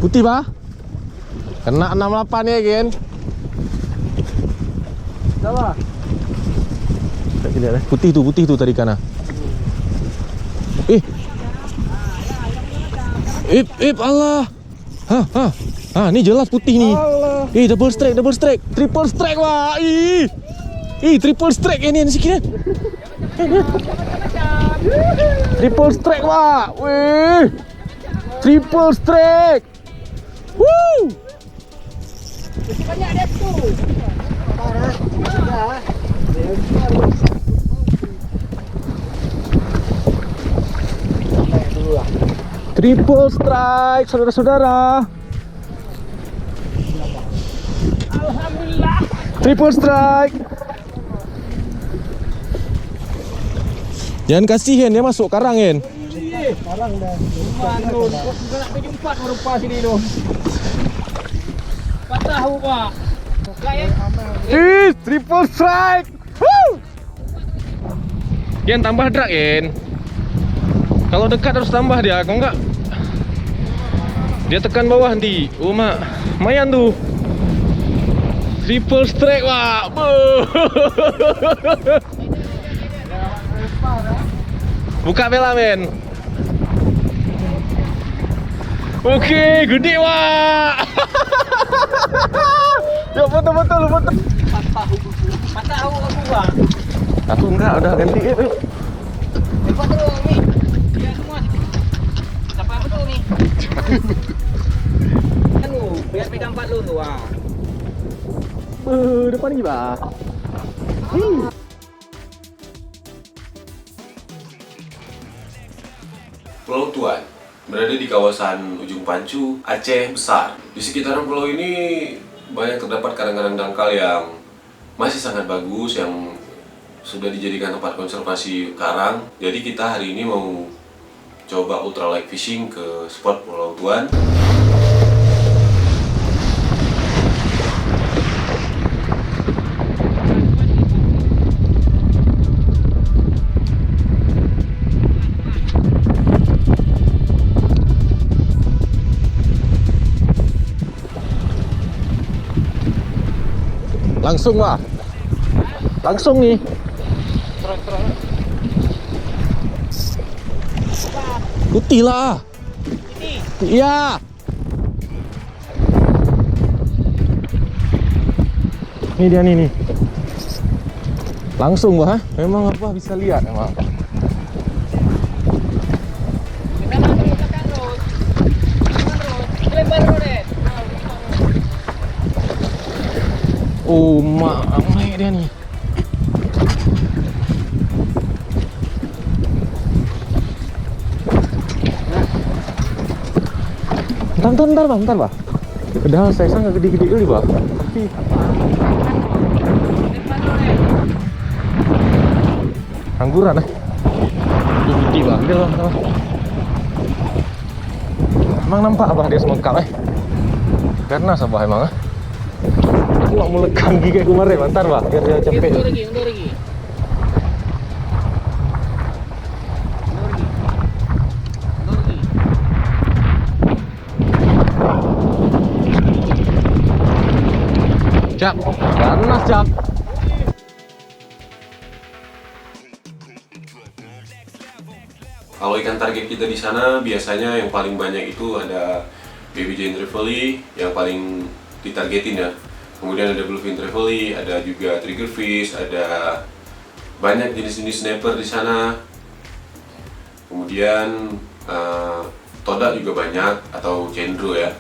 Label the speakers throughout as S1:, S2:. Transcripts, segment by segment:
S1: Putih bah. Kena 68 ya Gen.
S2: Siapa?
S1: Tak lihat eh. Putih tu tadi kana. Allah. Ha, ni jelas putih ni.
S2: Allah.
S1: Double strike, triple strike wah. Triple strike ni sikit. Triple strike wah. Weh. Triple strike. Woo.
S2: Masih banyak dia tu. Parah. Sudah.
S1: Triple strike, saudara-saudara.
S2: Alhamdulillah.
S1: Triple strike. Jangan kasihan dia masuk karang Gen.
S2: Karang dah. Manun. Kau nak pergi 4 rupa sini tu. Patah rupa.
S1: Triple strike. Woo! Gen tambah drag Gen. Kalau dekat harus tambah dia, kalau enggak dia tekan bawah nanti. Oh mak, lumayan tu. Triple strike wah. Buka bela men. Okey, gede wah. Ya betul.
S2: Patah aku bang.
S1: Aku enggak, udah ganti.
S2: Lepas tu ni. Dia semua. Siapa apa tu ni? Anu, biar pegang 4 lu tu ah.
S1: Depan ni bah.
S3: Pulau Tuan berada di kawasan Ujung Pancu, Aceh Besar. Di sekitaran pulau ini banyak terdapat karang-karang dangkal yang masih sangat bagus, yang sudah dijadikan tempat konservasi karang. Jadi kita hari ini mau coba ultralight fishing ke spot Pulau Tuan.
S1: Langsung wah. Langsung nih. Putih lah. Iya. Ini dia nih. Langsung bah. Memang apa bisa lihat emang. Oh mak, naik dia ni. Bentar bah. Padahal saya sangat gede-gede dulu bah. Tapi angguran gede bah. Ambil bah. Emang nampak abah dia semangkap Karena sabah emang Aku nak melekang gigi kayak kemarin, bentar bah, biar dia cepet.
S2: Mundur lagi.
S1: Cap, ganas cap.
S3: Kalau ikan target kita di sana biasanya yang paling banyak itu ada baby giant trevally yang paling ditargetin ya. Kemudian ada bluefin trevally, ada juga triggerfish, ada banyak jenis-jenis snapper di sana. Kemudian todak juga banyak atau cendro ya.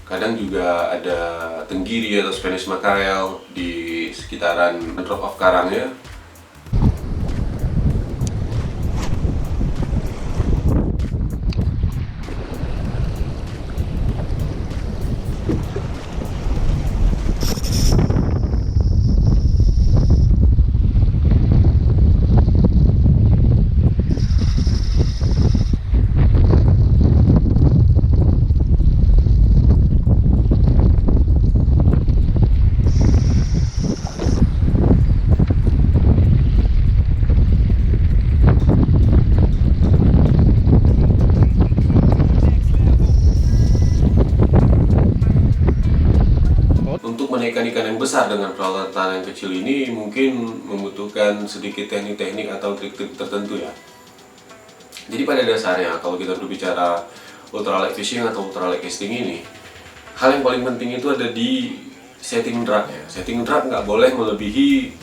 S3: Kadang juga ada tenggiri atau Spanish mackerel di sekitaran drop off karang ya. tanah yang kecil ini mungkin membutuhkan sedikit teknik-teknik atau trik-trik tertentu ya. Jadi pada dasarnya kalau kita berbicara ultralight fishing atau ultralight casting ini, hal yang paling penting itu ada di setting drag ya. Setting drag nggak boleh melebihi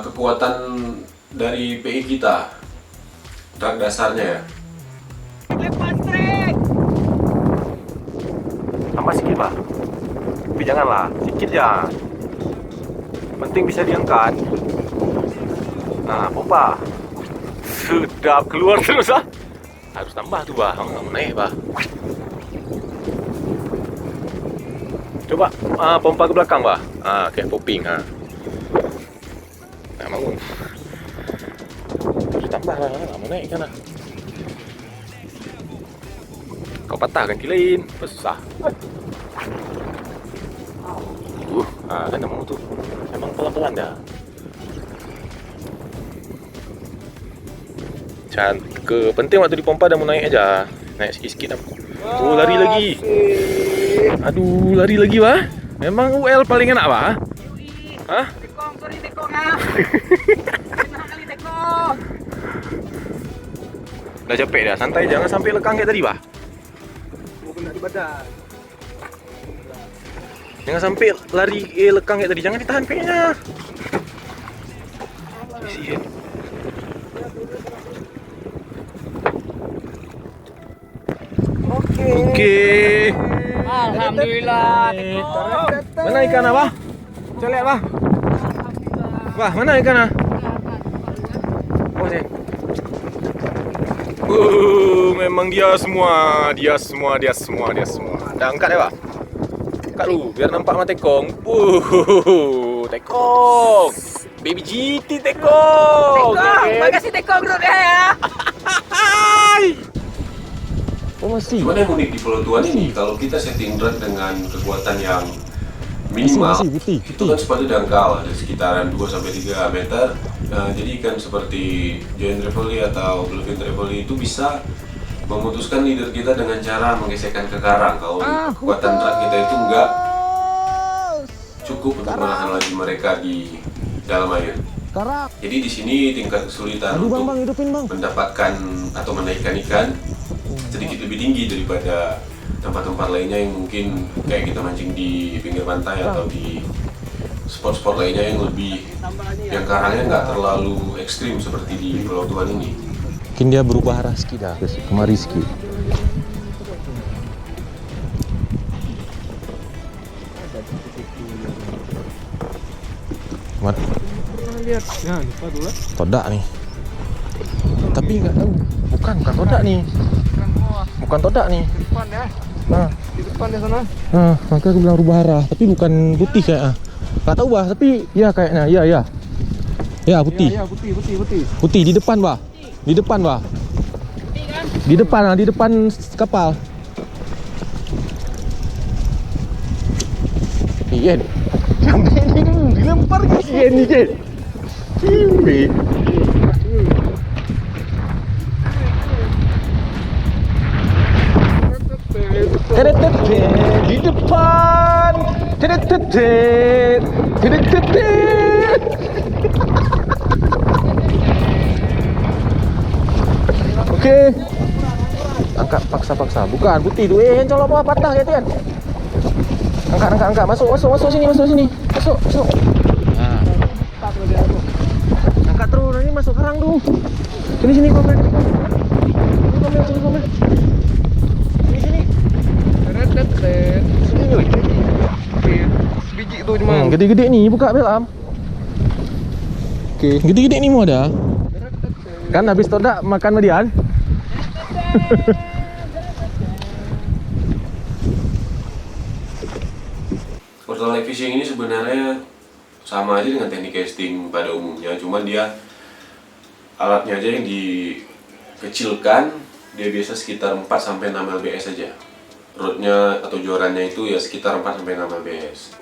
S3: kekuatan dari PI kita, drag dasarnya ya.
S2: Lepas trek.
S1: Tambah sedikit Pak, tapi janganlah, sedikit ya. Penting bisa diangkat. Nah, pompa. Sedap, keluar terus ah. Harus tambah tuh Bah, nggak mau naik Bah. Coba pompa ke belakang Bah. Kayak popping Nah, mau. Harus tambah lah, nggak mau naik kan. Kau patah kan kilain, besar. Kan mau tuh. Emang pelan-pelan dah. Cantik. Penting waktu dipompa dah mau naik aja. Naik sikit-sikit dah. Oh, lari lagi. Aduh, lari lagi Bah. Memang UL paling enak Bah. Hah?
S2: Tekong, sorry tekong ah. Enak kali tekong.
S1: Dah capek dah, santai jangan sampai lekang kayak tadi Bah.
S2: Bukan di badan.
S1: Jangan sampai lari lekang kayak tadi, jangan ditahan kayaknya. Sian. Oke.
S2: Alhamdulillah tekong.
S1: Mana ikan Bah? Colek Bah. Bah, mana ikan Oh, sini. Memang dia semua. Dah angkat ya, Pak? Angkat dulu, biar nampak sama tekong. Tekong. Baby GT tekong.
S2: Tekong, makasih tekong bro ya.
S1: Oh, masih.
S3: Cuman yang unik di Pulau Tuan ini, kalau kita setting drag dengan kekuatan yang minimal,
S1: putih.
S3: itu kan sepatu dangkal ada sekitaran 2-3 meter. Nah, jadi ikan seperti giant trevally atau bluefin trevally itu bisa memutuskan leader kita dengan cara menggesekkan ke karang. Kalau kekuatan drag kita itu enggak cukup untuk menahan lagi mereka di dalam air. Jadi di sini tingkat kesulitan untuk mendapatkan atau menaikkan ikan sedikit lebih tinggi daripada tempat-tempat lainnya yang mungkin kayak kita mancing di pinggir pantai atau di spot-spot lainnya yang karangnya nggak terlalu ekstrim seperti di Pulau Tuan ini.
S1: Mungkin dia berubah arah sedikit dah, kemari sedikit. Mat.
S2: Lihat, ya lupa dulu.
S1: Todak nih. Tapi nggak tahu. Bukan todak nih. Bukan todak nih.
S2: Di depan ya.
S1: Nah,
S2: Di depan ya sana.
S1: maka aku bilang rubah arah, tapi bukan putih kayaknya. Nggak tahu Bah, tapi ya kayaknya, ya. Ya putih.
S2: Ya, putih.
S1: Putih di depan Bah. Di depan Bah. Di depan kapal. Iya. Sampai ini dulu dilempar ke sini je. Ciwi. Di depan. Oke. Angkat paksa. Bukan putih tu. Yang colok bawah patah kayak tu kan. Angkat. Masuk sini. Masuk. Nah. Angkat terus, ini masuk karang tu. Sini komen. Sini.
S2: Biji tu cuma.
S1: Gede-gede ni buka belam. Okey, gede-gede ni mu ada. Kan habis todak makan median.
S3: Ultralight fishing ini sebenarnya sama aja dengan teknik casting pada umumnya, cuman dia alatnya aja yang dikecilkan, dia biasa sekitar 4-6 lbs saja. Rodnya atau jorannya itu ya sekitar 4-6 lbs.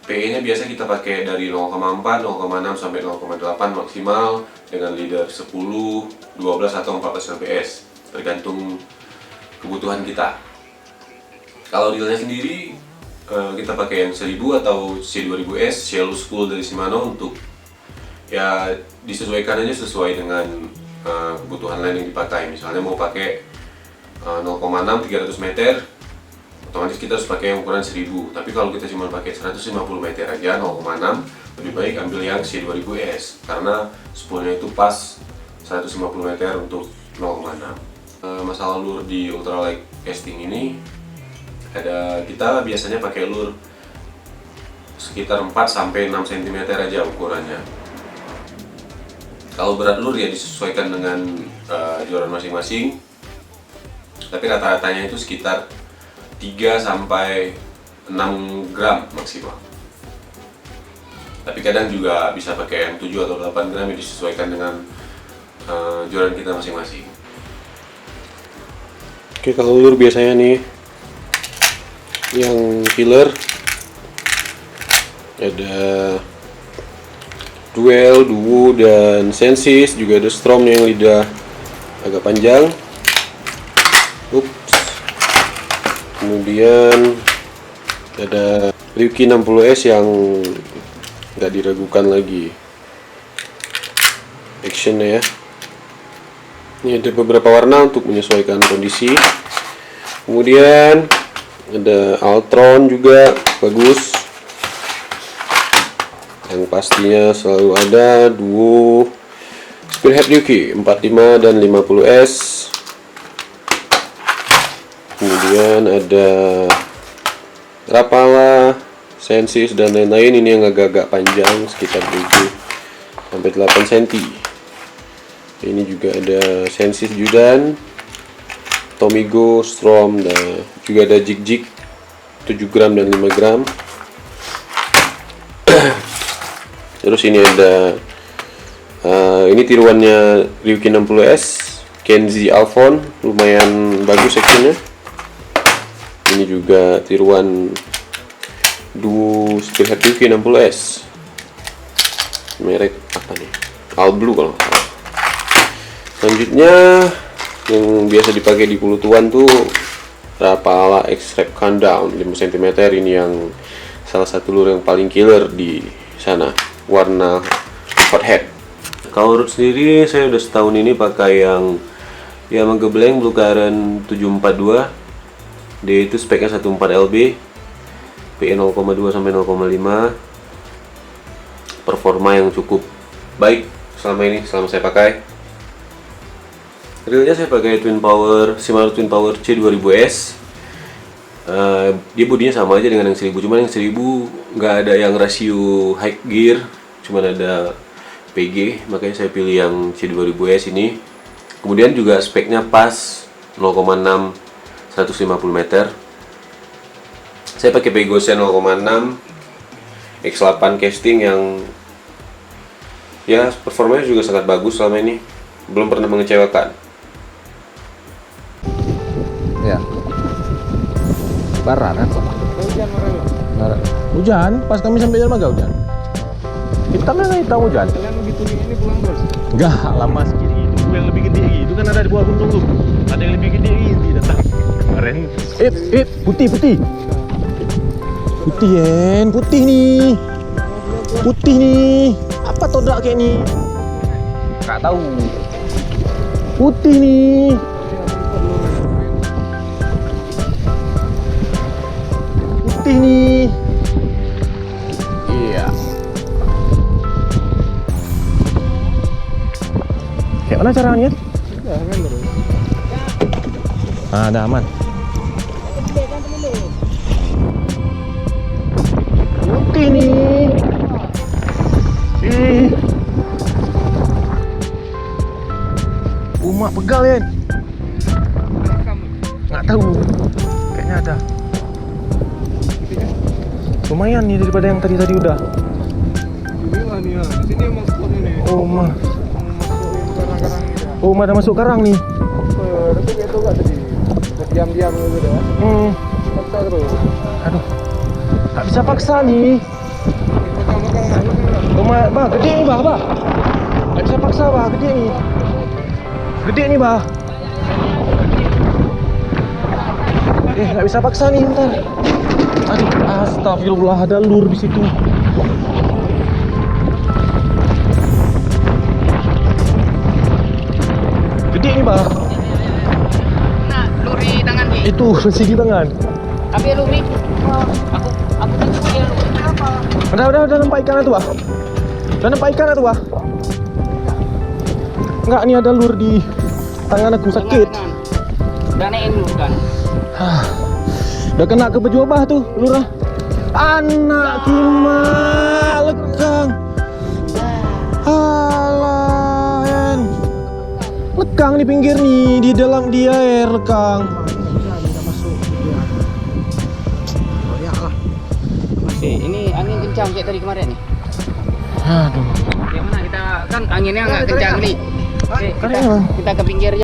S3: PE nya biasa kita pakai dari 0,4, 0,6 sampai 0,8 maksimal dengan leader 10, 12 atau 14 lbs tergantung kebutuhan kita. Kalau reelnya sendiri kita pakai yang 1000 atau C2000S Shallow Spool dari Shimano untuk ya disesuaikan aja sesuai dengan kebutuhan lain yang dipakai. Misalnya mau pakai 0,6 300 meter, otomatis kita harus pakai yang ukuran 1000. Tapi kalau kita cuma pakai 150 meter aja 0,6, lebih baik ambil yang C2000S karena spoolnya itu pas 150 meter untuk 0,6. Masalah lure di ultralight casting ini, kita biasanya pakai lure sekitar 4 sampai 6 cm aja ukurannya. Kalau berat lure ya disesuaikan dengan joran masing-masing. Tapi rata-ratanya itu sekitar 3 sampai 6 gram maksimal. Tapi kadang juga bisa pakai yang 7 atau 8 gram yang disesuaikan dengan joran kita masing-masing.
S4: Oke, kalau lure biasanya nih yang killer ada duel, duo, dan sensis, juga ada stromnya yang lidah agak panjang. Ups. Kemudian ada Ryuki 60S yang nggak diragukan lagi actionnya ya. Ini ada beberapa warna untuk menyesuaikan kondisi. Kemudian ada Altron juga bagus. Yang pastinya selalu ada duo Spearhead Ryuki 45 dan 50S. Kemudian ada Rapala, Sensis, dan lain-lain. Ini yang agak-agak panjang sekitar 7 sampai 8 cm. Ini juga ada Sensis Judan, Tomigo, Strom, dan juga ada Jig 7 gram dan 5 gram. Terus ini ada ini tiruannya Ryuki 60S, Kenzi Alphon, lumayan bagus actionnya. Ini juga tiruan duo Spearhead Ryuki 60S, merek apa nih? All Blue kalau nggak salah. Selanjutnya yang biasa dipakai di pulutuan tuh Rapala X-Rap Countdown 5 cm. Ini yang salah satu lure yang paling killer di sana, warna hothead. Kalau root sendiri saya udah setahun ini pakai yang Yamaha Gebleng Blue Current 742. Dia itu speknya 14 lb, PE 0,2 sampai 0,5. Performa yang cukup baik selama saya pakai. Reelnya saya pakai Shimano Twin Power C2000S. Dia bodinya sama aja dengan yang 1000, cuman yang 1000 nggak ada yang rasio high gear, cuman ada PG, makanya saya pilih yang C2000S ini. Kemudian juga speknya pas 0,6 150 meter. Saya pakai Pegosen 0,6 X8 casting yang ya performanya juga sangat bagus selama ini, belum pernah mengecewakan.
S2: Ya. Parah kan?
S4: Hujan, pas kami sampai dermaga hujan. Hitam hujan.
S2: Kalian begitu ini pulang terus?
S4: Enggak, lama segini itu yang lebih gede gitu kan, ada di bawah gunung tuh. Ada yang lebih gede gitu datang kemarin. Putih. Putih nih. Apa todak kayak nih? Enggak tahu. Putih nih. Iya. Kayak mana caranya? Udah aman. Putih nih. Umak pegal ya? Nggak tahu. Kayaknya ada. Lumayan nih daripada yang tadi udah.
S2: Inilah nih ya. Di sini emang spot ini.
S4: Mah ada masuk karang nih.
S2: Tapi itu enggak tadi. Diam-diam gitu ya. Paksa terus.
S4: Aduh. Nggak bisa paksa nih. Bah, gede nih bah. Nggak bisa paksa bah, gede nih bah. Nggak bisa paksa nih, bentar.
S1: Aduh, astagfirullah, ada lur di situ. Gede nih, Bang.
S2: Nah, luri tangan ni.
S1: Itu masih di tangan.
S2: Tapi lu Mi. Aku tunggu dia lu. Kenapa?
S1: Udah nampak ikan itu, Bah. Udah nampak ikan itu, Bah. Enggak, ini ada lur di tangan aku sakit.
S2: Udah naikin dulu kan.
S1: Udah kena ke baju abah tuh, lurah. Anak kimak lekang. Halayan. Lekang di pinggir nih, di dalam dia air lekang.
S2: Masih, ini angin kencang kayak tadi kemarin nih.
S1: Aduh.
S2: Yang mana kita kan anginnya nggak kencang nih. Oke,
S1: Kan emang.
S2: kita ke pinggir aja.